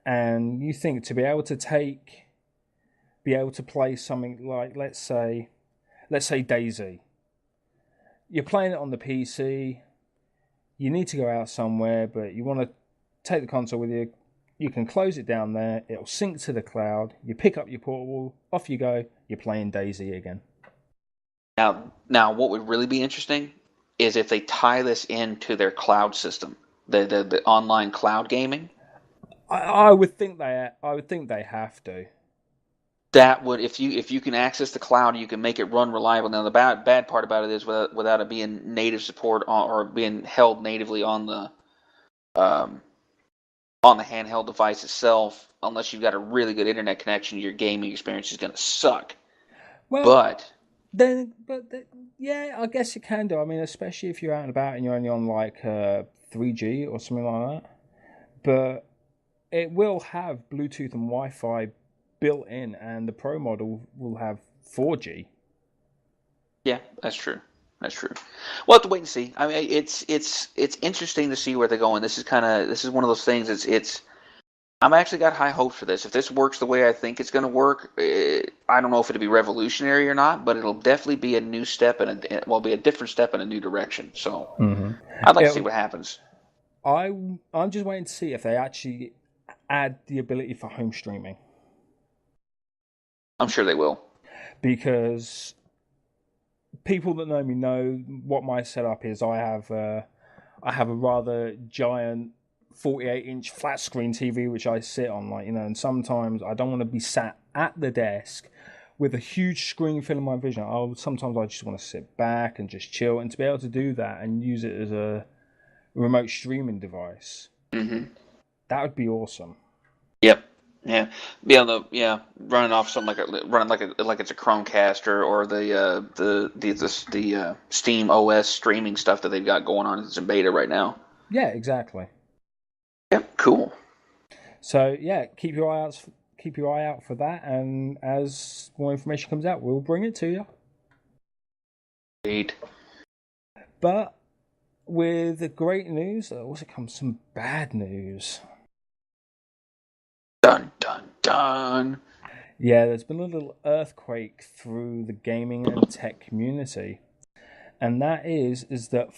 [SPEAKER 2] And you think to be able to play something like, let's say DayZ. You're playing it on the PC. You need to go out somewhere, but you want to take the console with you. You can close it down there. It'll sync to the cloud. You pick up your portable. Off you go. You're playing DayZ again.
[SPEAKER 1] Now, what would really be interesting is if they tie this into their cloud system, the online cloud gaming.
[SPEAKER 2] I would think they have to.
[SPEAKER 1] That would, if you can access the cloud, you can make it run reliable. Now, the bad part about it is without it being native support or being held natively on the handheld device itself, unless you've got a really good internet connection, your gaming experience is going to suck.
[SPEAKER 2] Well, yeah, I guess it can do. I mean, especially if you're out and about and you're only on like 3G or something like that. But it will have Bluetooth and Wi-Fi built in, and the Pro model will have 4G.
[SPEAKER 1] Yeah, that's true. We'll have to wait and see. I mean, it's interesting to see where they're going. This is one of those things. I'm actually got high hopes for this. If this works the way I think it's going to work, I don't know if it'll be revolutionary or not, but it'll definitely be a new step be a different step in a new direction. So I'd like to see what happens.
[SPEAKER 2] I'm just waiting to see if they actually add the ability for home streaming.
[SPEAKER 1] I'm sure they will,
[SPEAKER 2] because people that know me know what my setup is. I have a rather giant 48-inch flat screen TV which I sit on, and sometimes I don't want to be sat at the desk with a huge screen filling my vision. Sometimes I just want to sit back and just chill, and to be able to do that and use it as a remote streaming device, that would be awesome.
[SPEAKER 1] Yep. Yeah, be able to running off something like it's a Chromecast or the Steam OS streaming stuff that they've got going on. It's in beta right now.
[SPEAKER 2] Yeah, exactly.
[SPEAKER 1] Yep, cool.
[SPEAKER 2] So yeah, keep your eye out for that, and as more information comes out, we'll bring it to you.
[SPEAKER 1] Great.
[SPEAKER 2] But with the great news, there also comes some bad news.
[SPEAKER 1] Dun, dun, dun.
[SPEAKER 2] Yeah, there's been a little earthquake through the gaming and tech community. And that is that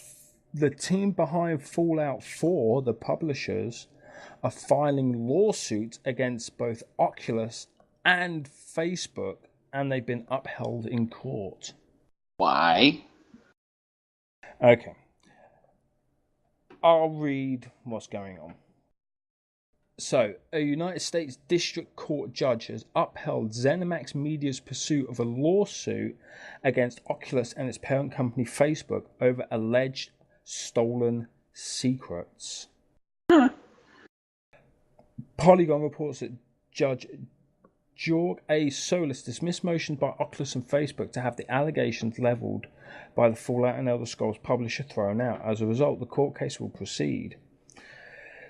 [SPEAKER 2] the team behind Fallout 4, the publishers, are filing lawsuits against both Oculus and Facebook, and they've been upheld in court.
[SPEAKER 1] Why?
[SPEAKER 2] Okay. I'll read what's going on. So, a United States District Court judge has upheld ZeniMax Media's pursuit of a lawsuit against Oculus and its parent company Facebook over alleged stolen secrets. Polygon reports that Judge George A. Solis dismissed motions by Oculus and Facebook to have the allegations levelled by the Fallout and Elder Scrolls publisher thrown out. As a result, the court case will proceed.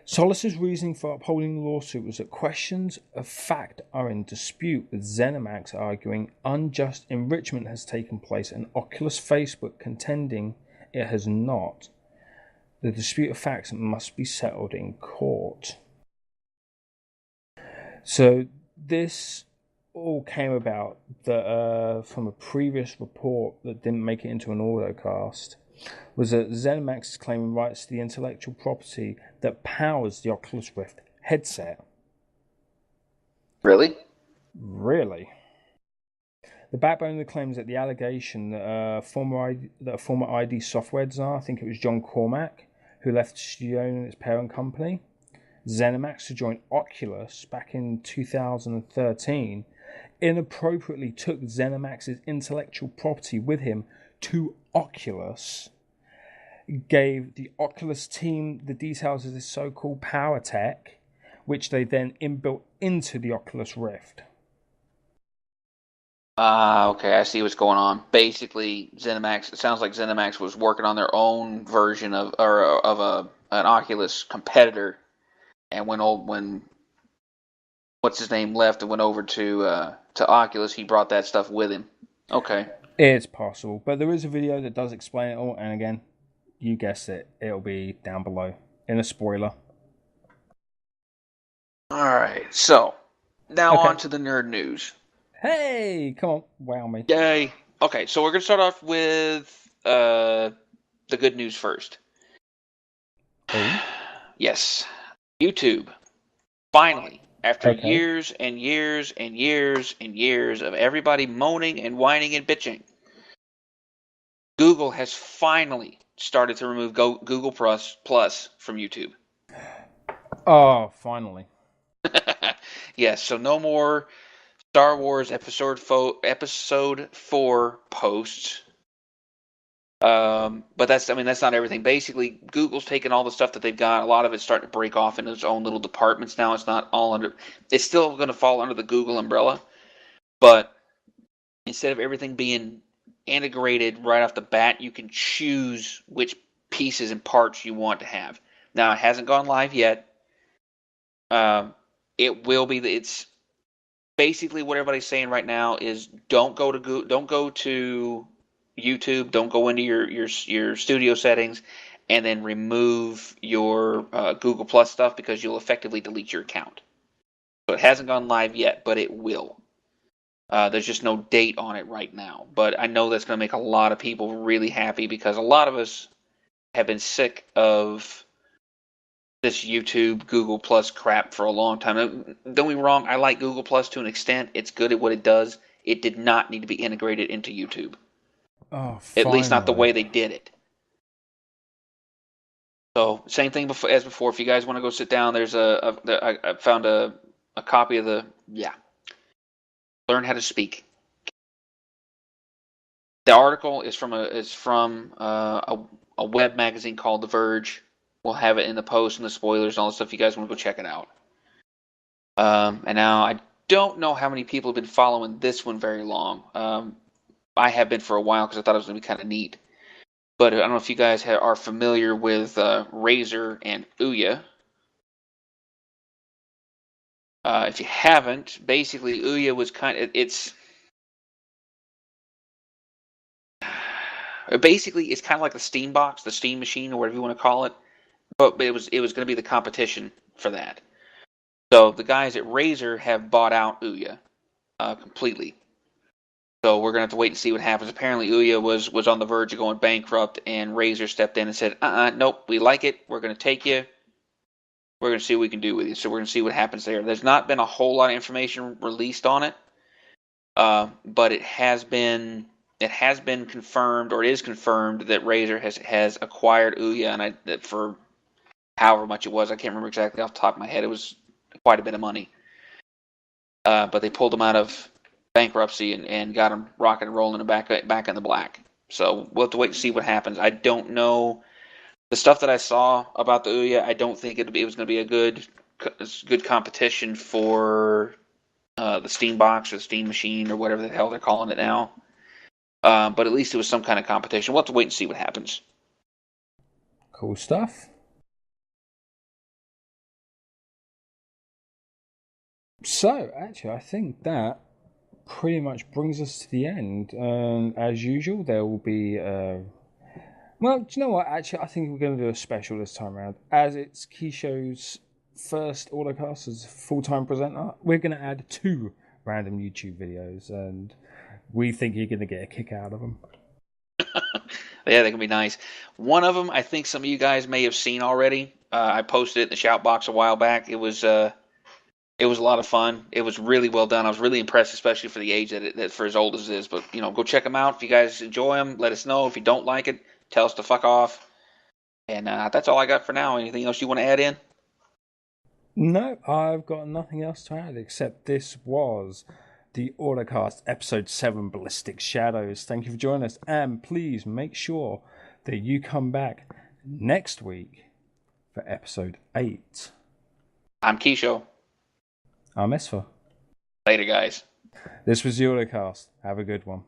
[SPEAKER 2] Solis's reasoning for upholding the lawsuit was that questions of fact are in dispute, with ZeniMax arguing unjust enrichment has taken place and Oculus Facebook contending it has not. The dispute of facts must be settled in court. So this all came about from a previous report that didn't make it into an Ordocast, was that ZeniMax is claiming rights to the intellectual property that powers the Oculus Rift headset.
[SPEAKER 1] Really?
[SPEAKER 2] Really. The backbone of the claim is that the allegation that a former ID software designer, I think it was John Cormack, who left the studio and its parent company, ZeniMax, to join Oculus back in 2013, inappropriately took ZeniMax's intellectual property with him to Oculus, gave the Oculus team the details of this so-called power tech, which they then inbuilt into the Oculus Rift.
[SPEAKER 1] Okay, I see what's going on. Basically, ZeniMax. It sounds like ZeniMax was working on their own version of an Oculus competitor, and when what's his name left and went over to Oculus, he brought that stuff with him. Okay.
[SPEAKER 2] It's possible, but there is a video that does explain it all, and again, you guessed it, it'll be down below in a spoiler.
[SPEAKER 1] All right. So now
[SPEAKER 2] Okay.
[SPEAKER 1] on to the nerd news.
[SPEAKER 2] Hey, come on, wow me.
[SPEAKER 1] Yay. Okay, so we're gonna start off with the good news first.
[SPEAKER 2] Oh.
[SPEAKER 1] Yes, YouTube finally, after
[SPEAKER 2] Okay.
[SPEAKER 1] years and years and years and years of everybody moaning and whining and bitching, Google has finally started to remove Google Plus from YouTube.
[SPEAKER 2] Oh, finally.
[SPEAKER 1] Yes, so no more Star Wars Episode 4 posts. But that's not everything. Basically, Google's taken all the stuff that they've got. A lot of it's starting to break off into its own little departments now. It's not all under. It's still going to fall under the Google umbrella, but instead of everything being integrated right off the bat, you can choose which pieces and parts you want to have. Now, it hasn't gone live yet. It will be. It's basically what everybody's saying right now is don't go to YouTube, don't go into your studio settings, and then remove your Google Plus stuff because you'll effectively delete your account. So it hasn't gone live yet, but it will. There's just no date on it right now, but I know that's going to make a lot of people really happy because a lot of us have been sick of this YouTube Google Plus crap for a long time. Don't get me wrong, I like Google Plus to an extent. It's good at what it does. It did not need to be integrated into YouTube.
[SPEAKER 2] Oh,
[SPEAKER 1] At least not the
[SPEAKER 2] finally.
[SPEAKER 1] way they did it. So same thing as before. If you guys want to go sit down, there's I found a copy of Learn How to Speak. The article is from a web magazine called The Verge. We'll have it in the post and the spoilers and all the stuff. If you guys want to go check it out. And now I don't know how many people have been following this one very long. I have been for a while because I thought it was going to be kind of neat. But I don't know if you guys are familiar with Razer and Ouya. If you haven't, basically Ouya was it's kind of like the Steam box, the Steam machine, or whatever you want to call it. But it was going to be the competition for that. So the guys at Razer have bought out Ouya completely. So we're gonna have to wait and see what happens. Apparently, Ouya was on the verge of going bankrupt, and Razer stepped in and said, nope, we like it. We're gonna take you. We're gonna see what we can do with you. So we're gonna see what happens there. There's not been a whole lot of information released on it, but it has been confirmed, or it is confirmed that Razer has acquired Ouya, and for however much it was, I can't remember exactly off the top of my head. It was quite a bit of money, but they pulled them out of bankruptcy and got them rocking and rolling and back in the black. So we'll have to wait and see what happens. I don't know the stuff that I saw about the Ouya. I don't think it was going to be a good competition for the Steam box or the Steam machine or whatever the hell they're calling it now. But at least it was some kind of competition. We'll have to wait and see what happens.
[SPEAKER 2] Cool stuff. So, actually, I think that pretty much brings us to the end. As usual, there will be. Well, do you know what? Actually, I think we're going to do a special this time around. As it's Keisho's first Ordocast as full-time presenter, we're going to add 2 random YouTube videos, and we think you're going to get a kick out of them.
[SPEAKER 1] Yeah, they can be nice. One of them, I think some of you guys may have seen already. I posted it in the shout box a while back. It was a lot of fun. It was really well done. I was really impressed, especially for the age that for as old as it is. But go check them out. If you guys enjoy them, let us know. If you don't like it, tell us to fuck off. And that's all I got for now. Anything else you want to add in?
[SPEAKER 2] No, I've got nothing else to add except this was the Ordocast episode 7 Ballistic Shadows. Thank you for joining us, and please make sure that you come back next week for episode 8.
[SPEAKER 1] I'm Keisho.
[SPEAKER 2] I'm Esfer.
[SPEAKER 1] Later, guys.
[SPEAKER 2] This was the Ordocast. Have a good one.